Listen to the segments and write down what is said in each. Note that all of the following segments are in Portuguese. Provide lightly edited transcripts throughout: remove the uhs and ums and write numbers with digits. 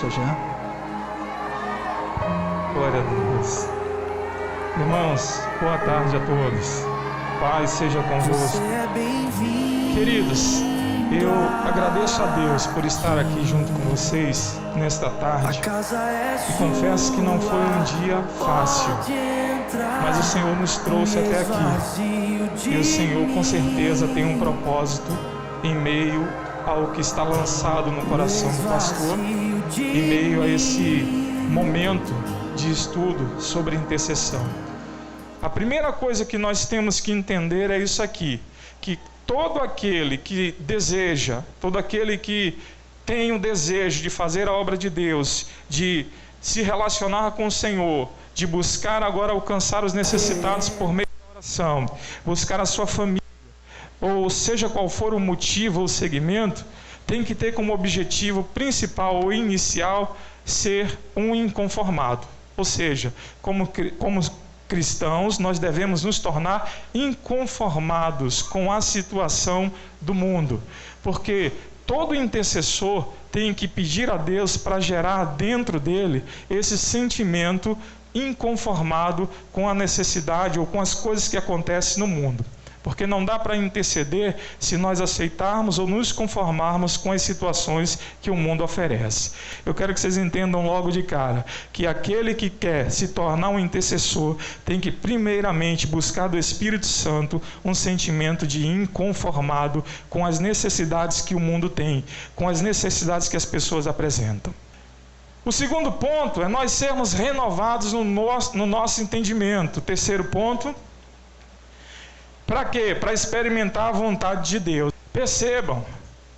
posta já. Glória a Deus. Irmãos, boa tarde a todos. Paz seja convosco. Queridos, eu agradeço a Deus por estar aqui junto com vocês nesta tarde. E confesso que não foi um dia fácil, mas o Senhor nos trouxe até aqui. E o Senhor com certeza tem um propósito em meio ao que está lançado no coração do pastor, em meio a esse momento de estudo sobre intercessão. A primeira coisa que nós temos que entender é isso aqui, que todo aquele que deseja, todo aquele que tem o desejo de fazer a obra de Deus, de se relacionar com o Senhor, de buscar agora alcançar os necessitados por meio da oração, buscar a sua família, ou seja qual for o motivo ou segmento, tem que ter como objetivo principal ou inicial ser um inconformado. Ou seja, como cristãos, nós devemos nos tornar inconformados com a situação do mundo, porque todo intercessor tem que pedir a Deus para gerar dentro dele esse sentimento inconformado com a necessidade ou com as coisas que acontecem no mundo. Porque não dá para interceder se nós aceitarmos ou nos conformarmos com as situações que o mundo oferece. Eu quero que vocês entendam logo de cara que aquele que quer se tornar um intercessor tem que primeiramente buscar do Espírito Santo um sentimento de inconformado com as necessidades que o mundo tem, com as necessidades que as pessoas apresentam. O segundo ponto é nós sermos renovados no nosso entendimento. O terceiro ponto, para quê? Para experimentar a vontade de Deus. Percebam,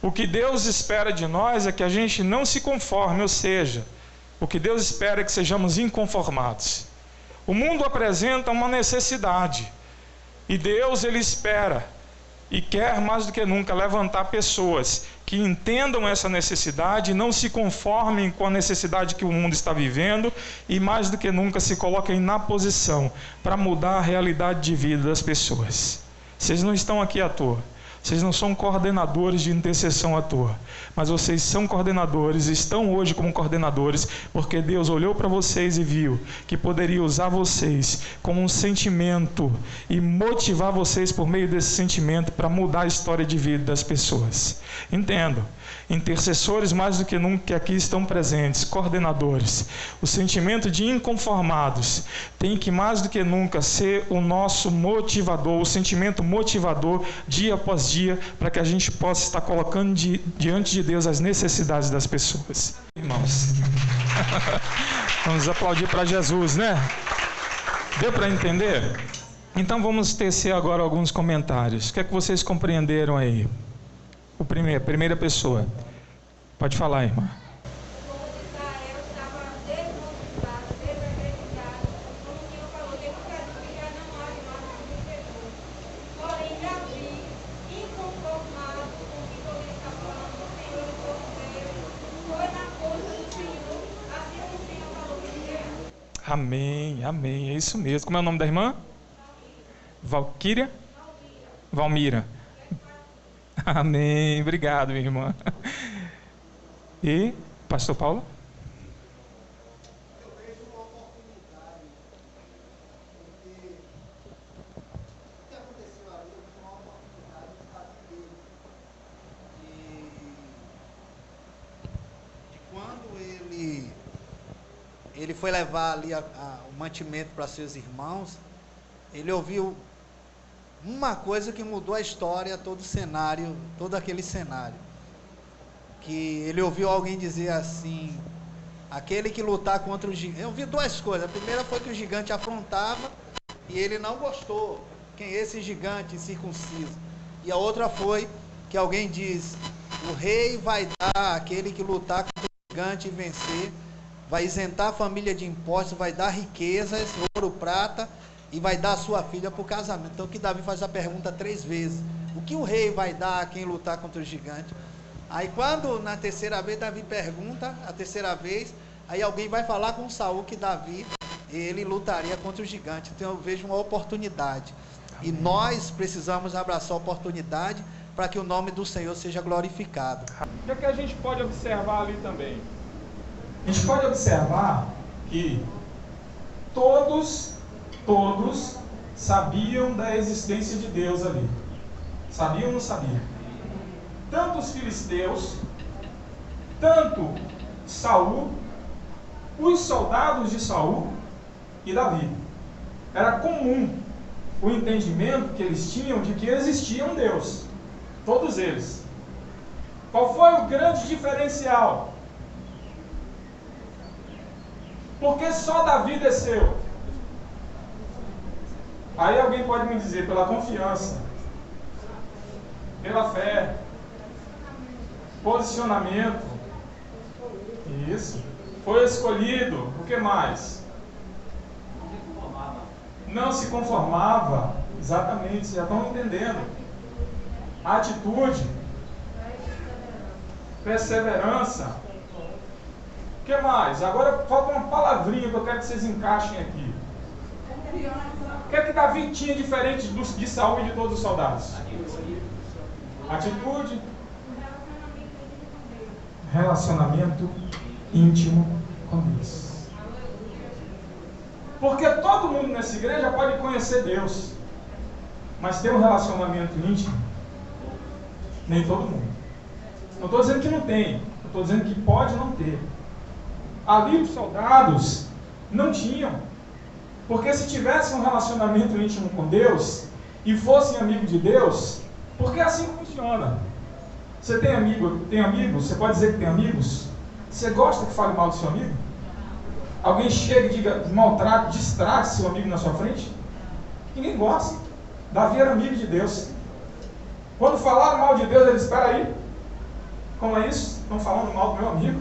o que Deus espera de nós é que a gente não se conforme, ou seja, o que Deus espera é que sejamos inconformados. O mundo apresenta uma necessidade, e Deus, Ele espera e quer mais do que nunca levantar pessoas que entendam essa necessidade, não se conformem com a necessidade que o mundo está vivendo e mais do que nunca se coloquem na posição para mudar a realidade de vida das pessoas. Vocês não estão aqui à toa. Vocês não são coordenadores de intercessão à toa, mas vocês são coordenadores, estão hoje como coordenadores, porque Deus olhou para vocês e viu que poderia usar vocês como um sentimento e motivar vocês por meio desse sentimento para mudar a história de vida das pessoas. Entendam, intercessores mais do que nunca que aqui estão presentes, coordenadores, o sentimento de inconformados tem que mais do que nunca ser o nosso motivador, o sentimento motivador dia após dia, para que a gente possa estar colocando diante de Deus as necessidades das pessoas. Irmãos, vamos aplaudir para Jesus, né? Deu para entender? Então vamos tecer agora alguns comentários. O que é que vocês compreenderam aí? A primeira pessoa. Pode falar, irmã. Amém, amém, é isso mesmo. Como é o nome da irmã? Valquíria? Valmira. Amém, obrigado, minha irmã. E, pastor Paulo? Eu vejo uma oportunidade, porque o que aconteceu ali, eu vejo uma oportunidade de fazer de quando ele foi levar ali o mantimento para seus irmãos, ele ouviu uma coisa que mudou a história, todo o cenário, todo aquele cenário. Que ele ouviu alguém dizer assim: aquele que lutar contra o gigante. Eu ouvi duas coisas. A primeira foi que o gigante afrontava e ele não gostou. Quem é esse gigante incircunciso? E a outra foi que alguém diz: o rei vai dar, aquele que lutar contra o gigante e vencer, vai isentar a família de impostos, vai dar riquezas, ouro, prata, e vai dar a sua filha para o casamento. Então que Davi faz a pergunta 3 vezes: o que o rei vai dar a quem lutar contra o gigante? Aí quando na terceira vez Davi pergunta, a terceira vez, aí alguém vai falar com Saul que Davi, ele lutaria contra o gigante. Então eu vejo uma oportunidade. Amém. E nós precisamos abraçar a oportunidade para que o nome do Senhor seja glorificado. O que é que a gente pode observar ali também? a gente pode observar que todos sabiam da existência de Deus ali. Sabiam ou não sabiam? Tanto os filisteus, tanto Saul, os soldados de Saul e Davi. Era comum o entendimento que eles tinham de que existia um Deus. Todos eles. Qual foi o grande diferencial? Porque só Davi desceu. Aí alguém pode me dizer, pela confiança, pela fé, posicionamento. Isso. Foi escolhido. O que mais? Não se conformava. Exatamente, já estão entendendo. Atitude, perseverança. O que mais? Agora falta uma palavrinha que eu quero que vocês encaixem aqui. O que é que Davi tinha diferente de Saul e de todos os soldados? Atitude, relacionamento íntimo com Deus. Porque todo mundo nessa igreja pode conhecer Deus, mas ter um relacionamento íntimo, nem todo mundo. Não estou dizendo que não tem, eu estou dizendo que pode não ter. Ali os soldados não tinham, porque se tivessem um relacionamento íntimo com Deus e fossem amigo de Deus, porque assim funciona. Você tem amigo? Tem amigos? Você pode dizer que tem amigos? Você gosta que fale mal do seu amigo? Alguém chega e diga, maltrate, distrace seu amigo na sua frente? Ninguém gosta. Davi era amigo de Deus. Quando falaram mal de Deus, ele disse, espera aí, como é isso? Estão falando mal do meu amigo?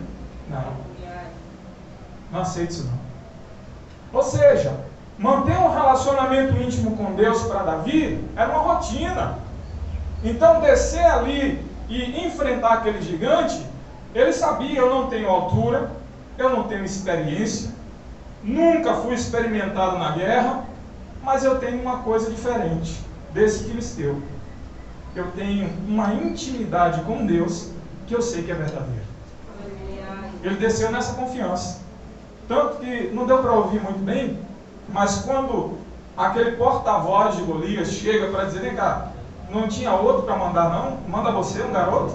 Não aceito isso não. Ou seja, manter um relacionamento íntimo com Deus para Davi era uma rotina. Então descer ali e enfrentar aquele gigante, ele sabia, eu não tenho altura, eu não tenho experiência, nunca fui experimentado na guerra, mas eu tenho uma coisa diferente desse filisteu. Eu tenho uma intimidade com Deus que eu sei que é verdadeira. Ele desceu nessa confiança. Tanto que não deu para ouvir muito bem, mas quando aquele porta-voz de Golias chega para dizer, vem cá, não tinha outro para mandar não? Manda você, um garoto?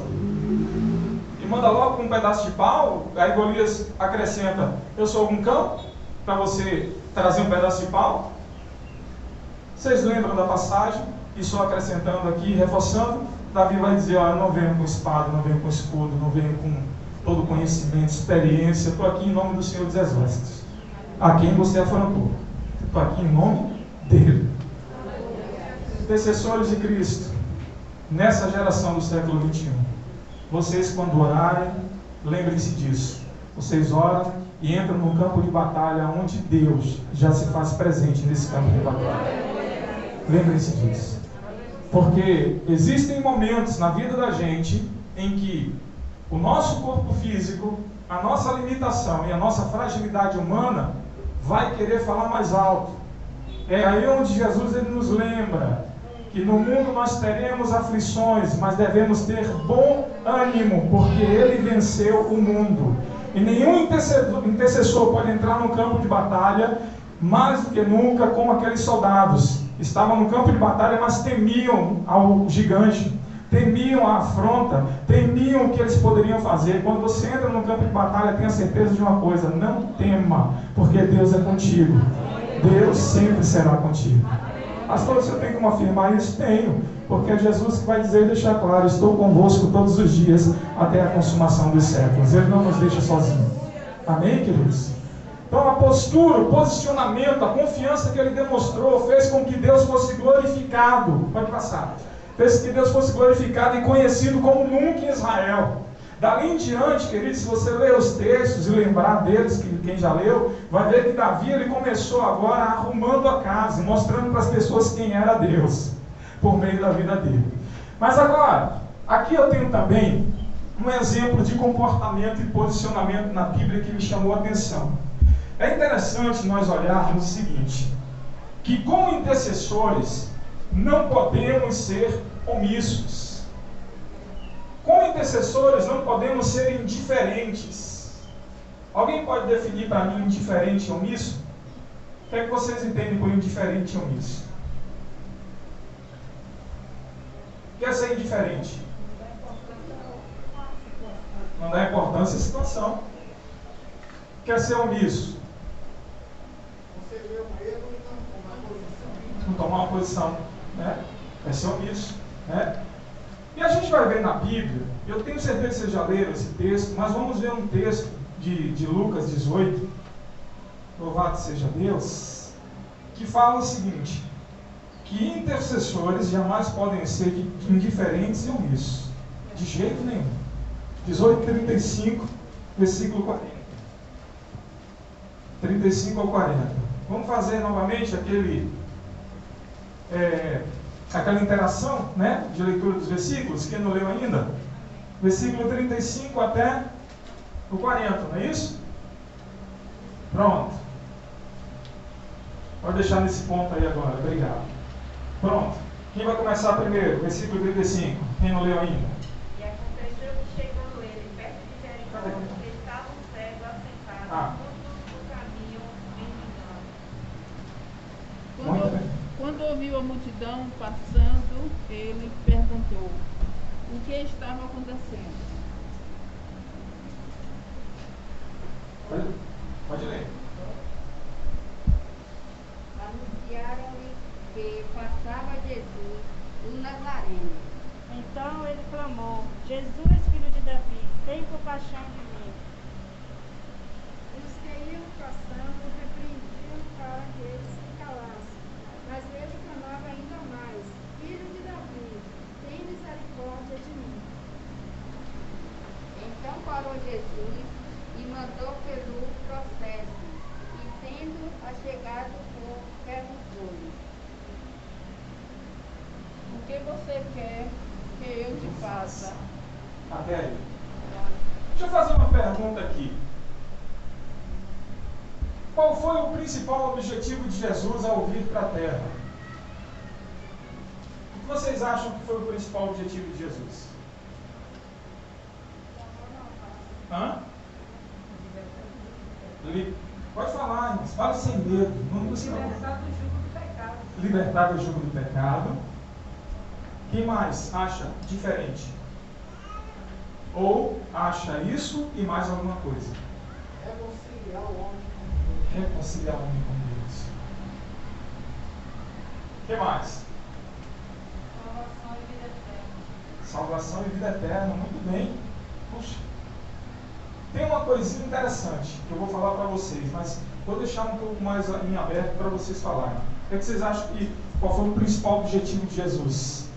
E manda logo com um pedaço de pau. Aí Golias acrescenta, eu sou um cão para você trazer um pedaço de pau. Vocês lembram da passagem? E só acrescentando aqui, reforçando, Davi vai dizer, eu não venho com espada, não venho com escudo, não venho com todo conhecimento, experiência, eu estou aqui em nome do Senhor dos Exércitos, a quem você afrontou. Estou aqui em nome dele. Intercessores de Cristo, nessa geração do século XXI, vocês quando orarem, lembrem-se disso. Vocês oram e entram no campo de batalha onde Deus já se faz presente nesse campo de batalha. Lembrem-se disso. Porque existem momentos na vida da gente em que o nosso corpo físico, a nossa limitação e a nossa fragilidade humana vai querer falar mais alto. É aí onde Jesus ele nos lembra que no mundo nós teremos aflições, mas devemos ter bom ânimo, porque Ele venceu o mundo. E nenhum intercessor pode entrar no campo de batalha mais do que nunca como aqueles soldados. Estavam no campo de batalha, mas temiam ao gigante, temiam a afronta, temiam o que eles poderiam fazer. Quando você entra no campo de batalha, tenha certeza de uma coisa, não tema, porque Deus é contigo. Deus sempre será contigo. Pastor, você tem como afirmar isso? Tenho, porque é Jesus que vai dizer e deixar claro, estou convosco todos os dias, até a consumação dos séculos. Ele não nos deixa sozinhos. Amém, queridos? Então a postura, o posicionamento, a confiança que ele demonstrou, fez com que Deus fosse glorificado. Pode passar. Fez com que Deus fosse glorificado e conhecido como nunca em Israel. Dali em diante, queridos, se você ler os textos e lembrar deles, que quem já leu, vai ver que Davi ele começou agora arrumando a casa, mostrando para as pessoas quem era Deus, por meio da vida dele. Mas agora, aqui eu tenho também um exemplo de comportamento e posicionamento na Bíblia que me chamou a atenção. É interessante nós olharmos o seguinte, que como intercessores não podemos ser omissos. Como intercessores não podemos ser indiferentes. Alguém pode definir para mim indiferente e omisso? O que é que vocês entendem por indiferente e omisso? O que é ser indiferente? Não dá importância à situação. O que é ser omisso? Você vê o erro e não tomar posição. Não tomar uma posição, né? É ser omisso, né? E a gente vai ver na Bíblia, eu tenho certeza que vocês já leram esse texto, mas vamos ver um texto de Lucas 18, louvado seja Deus, que fala o seguinte, que intercessores jamais podem ser indiferentes e omissos, de jeito nenhum. 18:35, versículo 40. 35 ao 40. Vamos fazer novamente aquela interação, né, de leitura dos versículos, quem não leu ainda? Versículo 35 até o 40, não é isso? Pronto. Pode deixar nesse ponto aí agora, obrigado. Pronto. Quem vai começar primeiro? Versículo 35. Quem não leu ainda? E aconteceu que chegando ele perto de Jericó, estava um cego assentado junto do caminho, mendigando. Muito bem. Quando ouviu a multidão passando, ele perguntou: o que estava acontecendo? Pode ler. Anunciaram-lhe que passava Jesus, o Nazareno. Então ele clamou: Jesus, filho de Davi, tem compaixão de mim. Os que iam passando repreendiam para que ele se calasse. Mas ele clamava ainda mais: Filho de Davi, tem misericórdia de mim. Então parou Jesus e mandou pelo processo, e tendo achegado o povo, perguntou-lhe: O que você quer que eu te faça? Até aí. Deixa eu fazer uma pergunta aqui. Qual foi o principal objetivo de Jesus ao vir para a Terra? O que vocês acham que foi o principal objetivo de Jesus? Hã? Pode falar, irmãos. Fala sem medo. Não busca. Libertar do jugo do pecado. Libertar do jugo do pecado. Quem mais acha diferente? Ou acha isso e mais alguma coisa? Reconciliar o homem. Reconciliar o homem com Deus. O que mais? Salvação e vida eterna. Salvação e vida eterna. Muito bem. Puxa. Tem uma coisinha interessante que eu vou falar para vocês, mas vou deixar um pouco mais em aberto para vocês falarem. O que vocês acham que qual foi o principal objetivo de Jesus?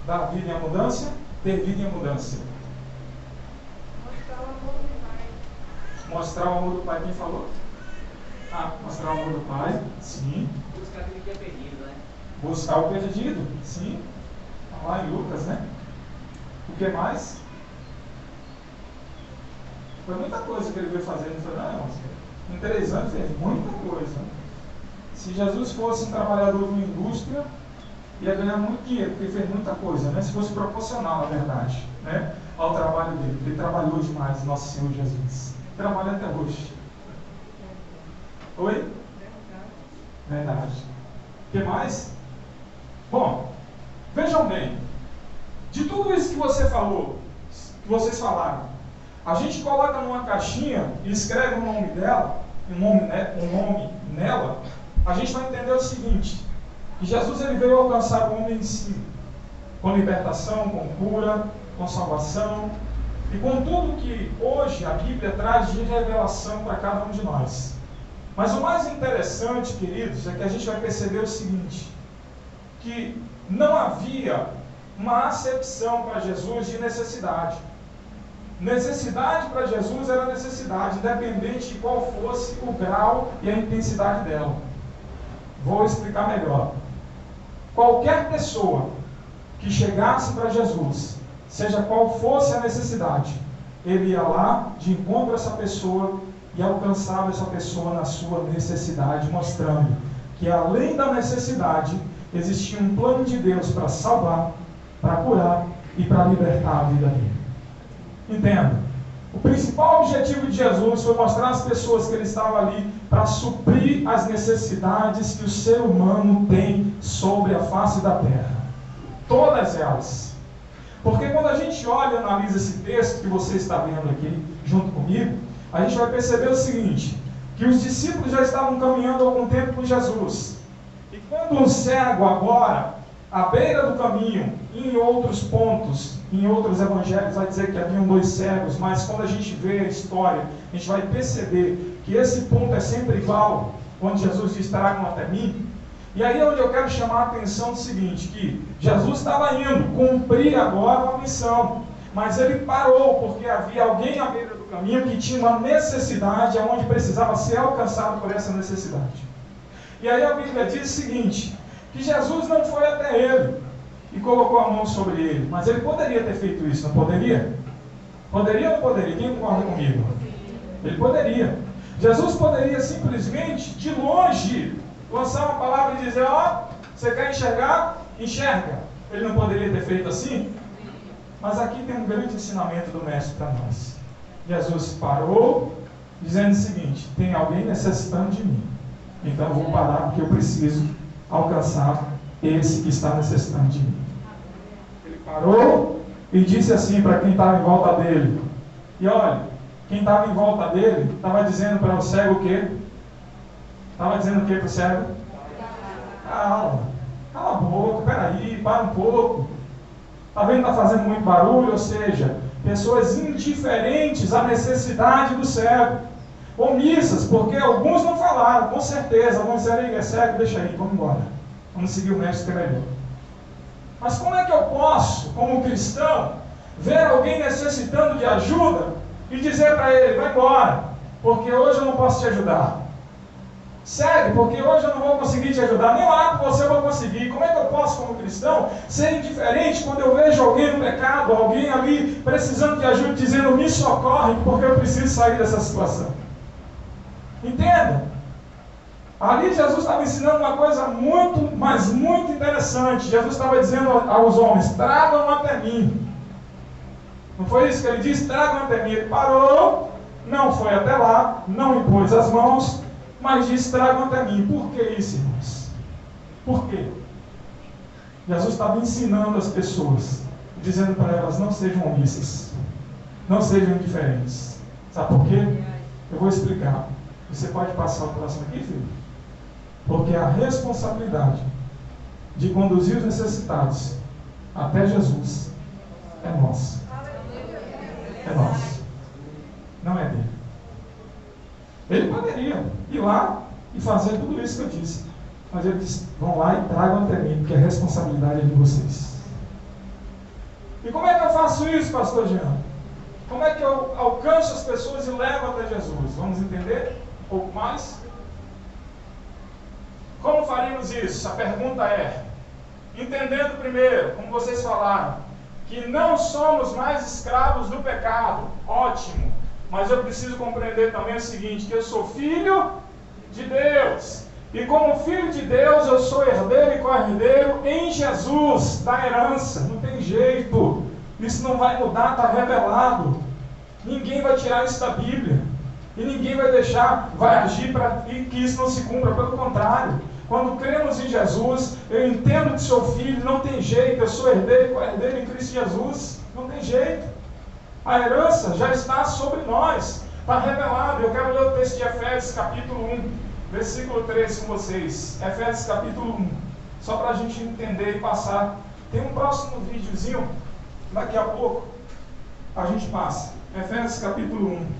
Dar vida em abundância, ter vida em abundância. Mostrar o amor do Pai. Mostrar o amor do Pai, quem falou? Mostrar o amor do Pai, sim. Buscar aquele que é perdido, né? Buscar o perdido, sim. Está lá em Lucas, né? O que mais? Foi muita coisa que ele veio fazer. Não foi, não, em 3 anos fez muita coisa. Se Jesus fosse um trabalhador de uma indústria, ia ganhar muito dinheiro, porque ele fez muita coisa, né? Se fosse proporcional, na verdade, né? Ao trabalho dele, porque ele trabalhou demais, nosso Senhor Jesus. Trabalha até hoje. Oi? Verdade. O que mais? Bom, vejam bem. De tudo isso que você falou, que vocês falaram, a gente coloca numa caixinha e escreve o nome dela, um nome nela, a gente vai entender o seguinte, que Jesus ele veio alcançar o homem em si, com libertação, com cura, com salvação, e com tudo que hoje a Bíblia traz de revelação para cada um de nós. Mas o mais interessante, queridos, é que a gente vai perceber o seguinte, que não havia uma acepção para Jesus de necessidade. Necessidade para Jesus era necessidade, independente de qual fosse o grau e a intensidade dela. Vou explicar melhor. Qualquer pessoa que chegasse para Jesus, seja qual fosse a necessidade, ele ia lá de encontro a essa pessoa e alcançava essa pessoa na sua necessidade, mostrando que além da necessidade, existia um plano de Deus para salvar, para curar e para libertar a vida dele. Entenda. O principal objetivo de Jesus foi mostrar às pessoas que ele estava ali para suprir as necessidades que o ser humano tem sobre a face da terra. Todas elas. Porque quando a gente olha e analisa esse texto que você está vendo aqui, junto comigo, a gente vai perceber o seguinte, que os discípulos já estavam caminhando há algum tempo com Jesus. E quando um cego agora, à beira do caminho, em outros pontos, em outros evangelhos, vai dizer que haviam 2 cegos, mas quando a gente vê a história, a gente vai perceber que esse ponto é sempre igual, quando Jesus diz, tragam até mim. E aí é onde eu quero chamar a atenção do seguinte, que Jesus estava indo cumprir agora uma missão, mas ele parou, porque havia alguém à beira do caminho que tinha uma necessidade, onde precisava ser alcançado por essa necessidade. E aí a Bíblia diz o seguinte, que Jesus não foi até ele e colocou a mão sobre ele, mas ele poderia ter feito isso, não poderia? Poderia ou não poderia? Quem concorda comigo? Ele poderia. Jesus poderia simplesmente, de longe, lançar uma palavra e dizer, ó, você quer enxergar? Enxerga. Ele não poderia ter feito assim? Mas aqui tem um grande ensinamento do mestre para nós. Jesus parou, dizendo o seguinte, tem alguém necessitando de mim, então eu vou parar porque eu preciso alcançar esse que está necessitando de mim. Ele parou e disse assim para quem estava em volta dele, e olha, quem estava em volta dele estava dizendo para o cego o quê? Estava dizendo o quê para o cego? Calma, cala a boca, peraí, para um pouco. Está vendo que está fazendo muito barulho? Ou seja, pessoas indiferentes à necessidade do cego, omissas, porque alguns não falaram, com certeza, vão dizer, aí é cego, deixa aí, vamos embora, vamos seguir o mestre que é melhor. Mas como é que eu posso, como cristão, ver alguém necessitando de ajuda e dizer para ele, vai embora, porque hoje eu não posso te ajudar? Segue, porque hoje eu não vou conseguir te ajudar, nem orar por você eu vou conseguir. Como é que eu posso, como cristão, ser indiferente quando eu vejo alguém no pecado, alguém ali precisando de ajuda, dizendo, me socorre, porque eu preciso sair dessa situação? Entenda? Ali Jesus estava ensinando uma coisa muito, mas muito interessante. Jesus estava dizendo aos homens, tragam até mim. Não foi isso que ele disse? Tragam até mim. Ele parou, não foi até lá, não impôs as mãos, mas disse, tragam até mim. Por que isso, irmãos? Por quê? Jesus estava ensinando as pessoas, dizendo para elas, não sejam omissas, não sejam indiferentes. Sabe por quê? Eu vou explicar. Você pode passar o próximo aqui, filho? Porque a responsabilidade de conduzir os necessitados até Jesus é nossa. É nossa. Não é dele. Ele poderia ir lá e fazer tudo isso que eu disse. Mas ele disse, vão lá e tragam até mim, porque a responsabilidade é de vocês. E como é que eu faço isso, pastor Jean? Como é que eu alcanço as pessoas e levo até Jesus? Vamos entender um pouco mais? Como faremos isso? A pergunta é, entendendo primeiro, como vocês falaram, que não somos mais escravos do pecado. Ótimo. Mas eu preciso compreender também o seguinte, que eu sou filho de Deus. E como filho de Deus, eu sou herdeiro e co-herdeiro em Jesus, da herança. Não tem jeito. Isso não vai mudar, está revelado. Ninguém vai tirar isso da Bíblia. E ninguém vai deixar, vai agir para que isso não se cumpra. Pelo contrário, quando cremos em Jesus, eu entendo que sou filho, não tem jeito. Eu sou herdeiro e co-herdeiro em Cristo Jesus. Não tem jeito. A herança já está sobre nós. Está revelado. Eu quero ler o texto de Efésios capítulo 1, versículo 3 com vocês. Efésios capítulo 1. Só para a gente entender e passar. Tem um próximo videozinho. Daqui a pouco a gente passa. Efésios capítulo 1.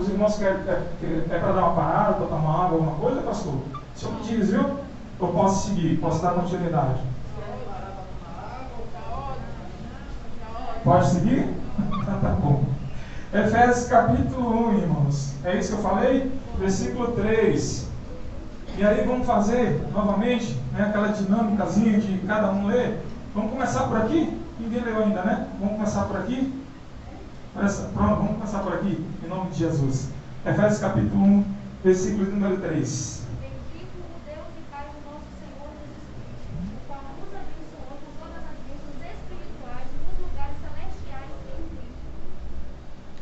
Os irmãos querem para dar uma parada, para tomar água, alguma coisa, pastor? O senhor me diz, viu? Eu posso seguir, posso dar continuidade. Pode seguir? Tá bom. Efésios capítulo 1, irmãos. É isso que eu falei? Versículo 3. E aí vamos fazer novamente, né, aquela dinâmicazinha de cada um ler. Vamos começar por aqui? Ninguém leu ainda, né? Vamos começar por aqui? Pronto, vamos começar por aqui, em nome de Jesus. Efésios capítulo 1, versículo número 3. Bendito o Deus e Pai do nosso Senhor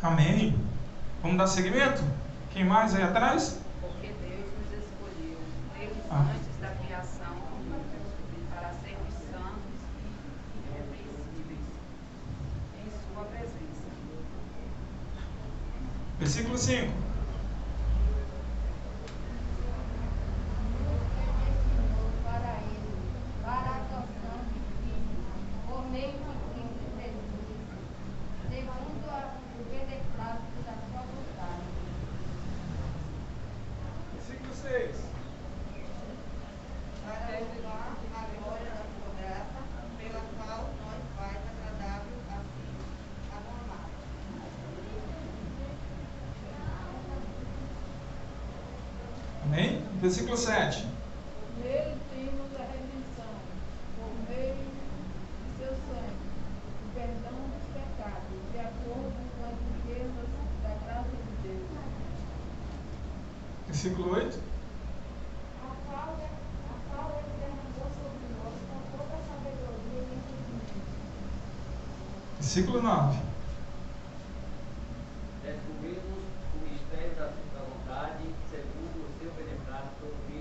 Amém. Vamos dar seguimento? Quem mais aí atrás? Porque Deus nos escolheu desde antes da criação para sermos santos e irrepreensíveis em sua presença. Versículo 5. Para ele, para a adoção de filhos, por meio de Cristo Jesus, segundo o beneplácito da sua vontade. Versículo 6. Para revelar a glória da sua graça, pela qual nós faz agradável a si, amado. Amém? Versículo 7. Nele temos a redenção, por meio de seu sangue, o perdão dos pecados, de acordo com as riquezas da graça de Deus. Versículo 8. A qual ele derramou sobre nós com toda a sabedoria e entendimento. Versículo 9. Descobrimos o mistério da sua vontade, segundo o seu beneplácito, que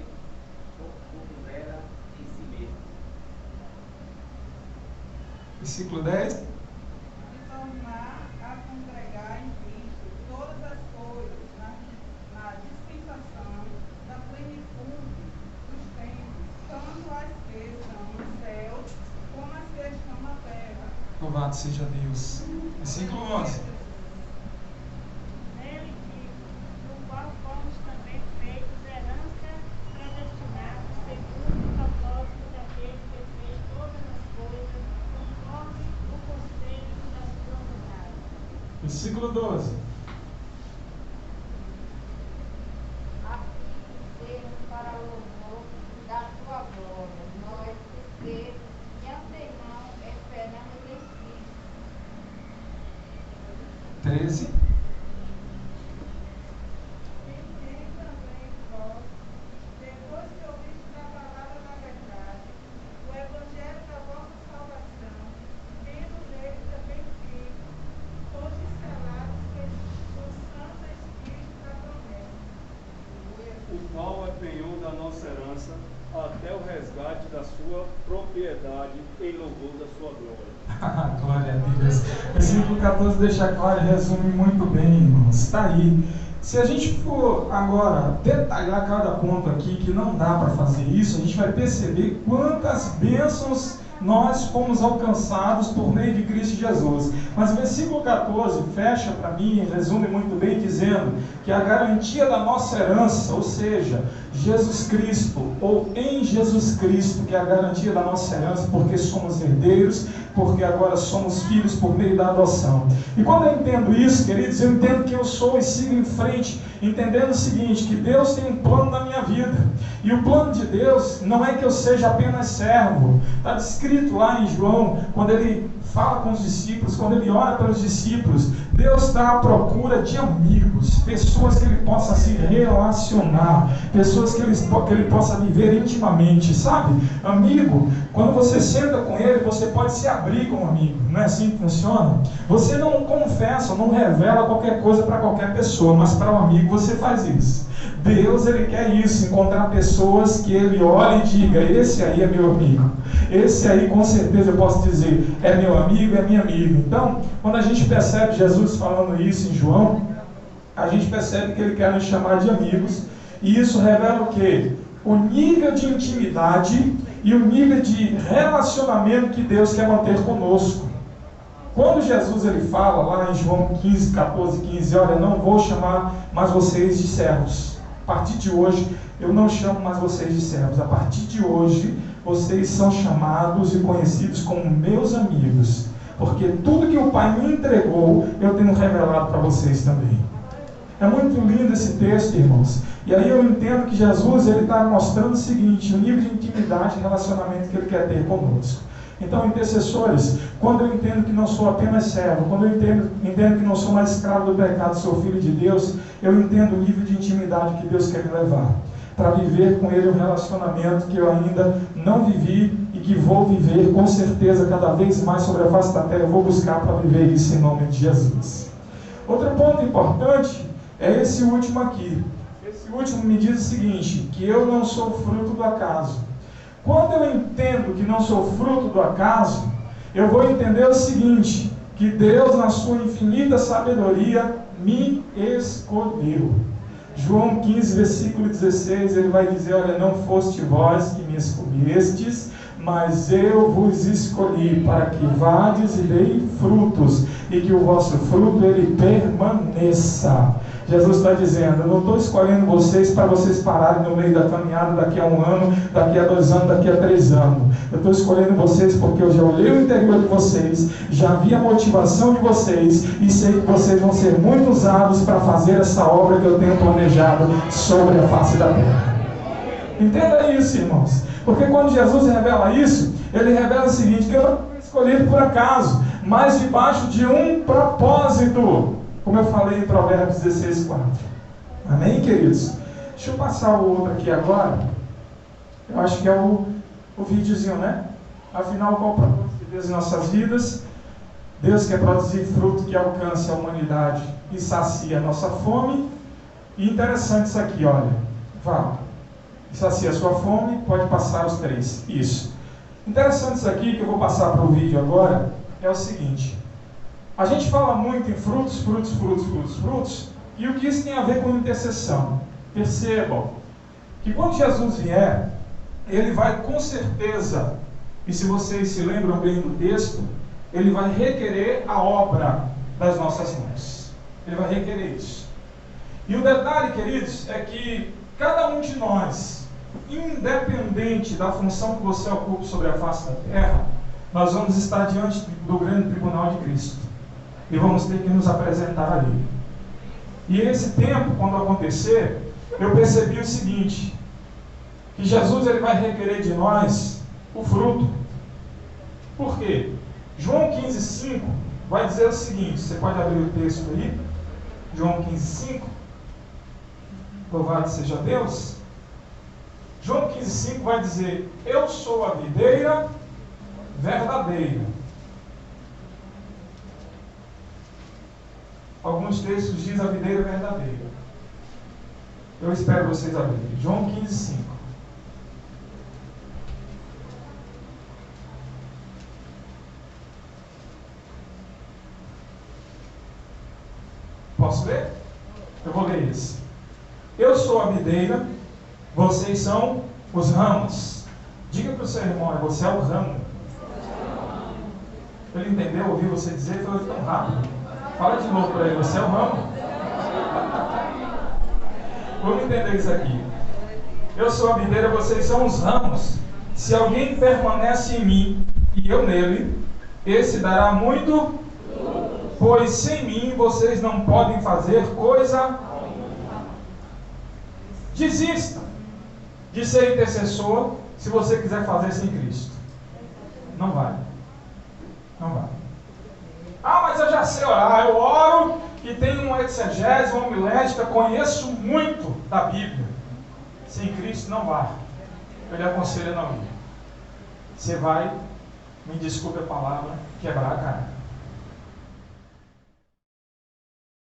compusera em si mesmo. Versículo 10. De tornar a congregar em Cristo todas as coisas na dispensação da plenitude dos tempos, tanto as que estão nos céus como as que estão na terra. Louvado seja Deus. Versículo 11. Nele digo, no qual fomos também feitos herança predestinados segundo o propósito daquele que fez todas as coisas conforme o conselho da sua vontade. Versículo 12. A fim de sermos para o louvor da sua glória, nós que de antemão esperamos em Cristo. 13. Em quem também vós, depois que ouvistes a palavra da verdade, o evangelho da vossa salvação, tendo nele também Cristo, fostes selados pelo Santo Espírito da promessa. O qual é penhor da nossa herança, até o resgate da sua propriedade, em louvor da sua glória. Glória a Deus. Versículo 14 deixa claro e resume muito bem, irmãos. Está aí. Se a gente for agora detalhar cada ponto aqui, que não dá para fazer isso, a gente vai perceber quantas bênçãos nós fomos alcançados por meio de Cristo Jesus. Mas o versículo 14 fecha para mim e resume muito bem, dizendo que a garantia da nossa herança, ou seja, Jesus Cristo, ou em Jesus Cristo, que é a garantia da nossa herança, porque somos herdeiros, porque agora somos filhos por meio da adoção. E quando eu entendo isso, queridos, eu entendo que eu sou e sigo em frente, entendendo o seguinte, que Deus tem um plano na minha vida. E o plano de Deus não é que eu seja apenas servo. Está descrito lá em João, quando ele fala com os discípulos, quando ele ora pelos discípulos, Deus está à procura de amigos, pessoas que ele possa se relacionar, pessoas que ele possa viver intimamente, sabe? Amigo, quando você senta com ele, você pode se abrir com um amigo, não é assim que funciona? Você não confessa, não revela qualquer coisa para qualquer pessoa, mas para um amigo você faz isso. Deus, ele quer isso, encontrar pessoas que ele olhe e diga, esse aí é meu amigo, esse aí com certeza eu posso dizer, é meu amigo, é minha amiga. Então, quando a gente percebe Jesus falando isso em João, a gente percebe que ele quer nos chamar de amigos, e isso revela o quê? O nível de intimidade e o nível de relacionamento que Deus quer manter conosco. Quando Jesus ele fala lá em João 15, 14, 15, olha, não vou chamar mais vocês de servos. A partir de hoje, eu não chamo mais vocês de servos. A partir de hoje, vocês são chamados e conhecidos como meus amigos. Porque tudo que o Pai me entregou, eu tenho revelado para vocês também. É muito lindo esse texto, irmãos. E aí eu entendo que Jesus está mostrando o seguinte, o nível de intimidade e relacionamento que ele quer ter conosco. Então, intercessores, quando eu entendo que não sou apenas servo, quando eu entendo que não sou mais escravo do pecado, sou filho de Deus, eu entendo o nível de intimidade que Deus quer me levar, para viver com Ele um relacionamento que eu ainda não vivi e que vou viver com certeza cada vez mais sobre a face da terra. Eu vou buscar para viver isso em nome de Jesus. Outro ponto importante é esse último aqui. Esse último me diz o seguinte, que eu não sou fruto do acaso. Quando eu entendo que não sou fruto do acaso, eu vou entender o seguinte, que Deus, na sua infinita sabedoria, me escolheu. João 15, versículo 16, ele vai dizer, olha, não foste vós que me escolhestes, mas eu vos escolhi para que vades e deis frutos, e que o vosso fruto ele permaneça. Jesus está dizendo, eu não estou escolhendo vocês para vocês pararem no meio da caminhada daqui a 1 ano, daqui a 2 anos, daqui a 3 anos. Eu estou escolhendo vocês porque eu já olhei o interior de vocês, já vi a motivação de vocês e sei que vocês vão ser muito usados para fazer essa obra que eu tenho planejado sobre a face da terra. Entenda isso, irmãos. Porque quando Jesus revela isso, ele revela o seguinte, que eu não fui escolhido por acaso, mas debaixo de um propósito. Como eu falei em Provérbios 16:4. Amém, queridos? Deixa eu passar o outro aqui agora. Eu acho que é o videozinho, né? Afinal, qual o propósito de Deus em nossas vidas? Deus quer produzir fruto que alcance a humanidade e sacia a nossa fome. E interessante isso aqui, olha. Vá. Sacia a sua fome, pode passar os 3. Isso. Interessante isso aqui, que eu vou passar para o vídeo agora, é o seguinte. A gente fala muito em frutos, frutos, frutos, frutos, frutos, e o que isso tem a ver com intercessão? Percebam que quando Jesus vier, ele vai com certeza, e se vocês se lembram bem do texto, ele vai requerer a obra das nossas mãos. Ele vai requerer isso. E o detalhe, queridos, é que cada um de nós, independente da função que você ocupa sobre a face da terra, nós vamos estar diante do grande tribunal de Cristo. E vamos ter que nos apresentar ali. E esse tempo, quando acontecer, eu percebi o seguinte, que Jesus ele vai requerer de nós o fruto. Por quê? João 15:5 vai dizer o seguinte, você pode abrir o texto aí, João 15:5, louvado seja Deus. João 15:5 vai dizer, eu sou a videira verdadeira. Alguns textos dizem a videira verdadeira. Eu espero vocês abrirem. João 15:5. Posso ler? Eu vou ler esse. Eu sou a videira, vocês são os ramos. Diga para o seu irmão, você é o ramo. Ele entendeu, ouviu você dizer, falou tão rápido. Fala de novo para ele, você é o ramo? Vamos entender isso aqui. Eu sou a videira, vocês são os ramos. Se alguém permanece em mim e eu nele, esse dará muito, pois sem mim vocês não podem fazer coisa. Desista de ser intercessor se você quiser fazer sem Cristo. Não vai. Não vai. Ah, mas eu já sei orar, eu oro e tenho uma exegese, uma homilética, conheço muito da Bíblia. Sem Cristo não vai. Eu lhe aconselho a não ir. Você vai, me desculpe a palavra, quebrar a cara.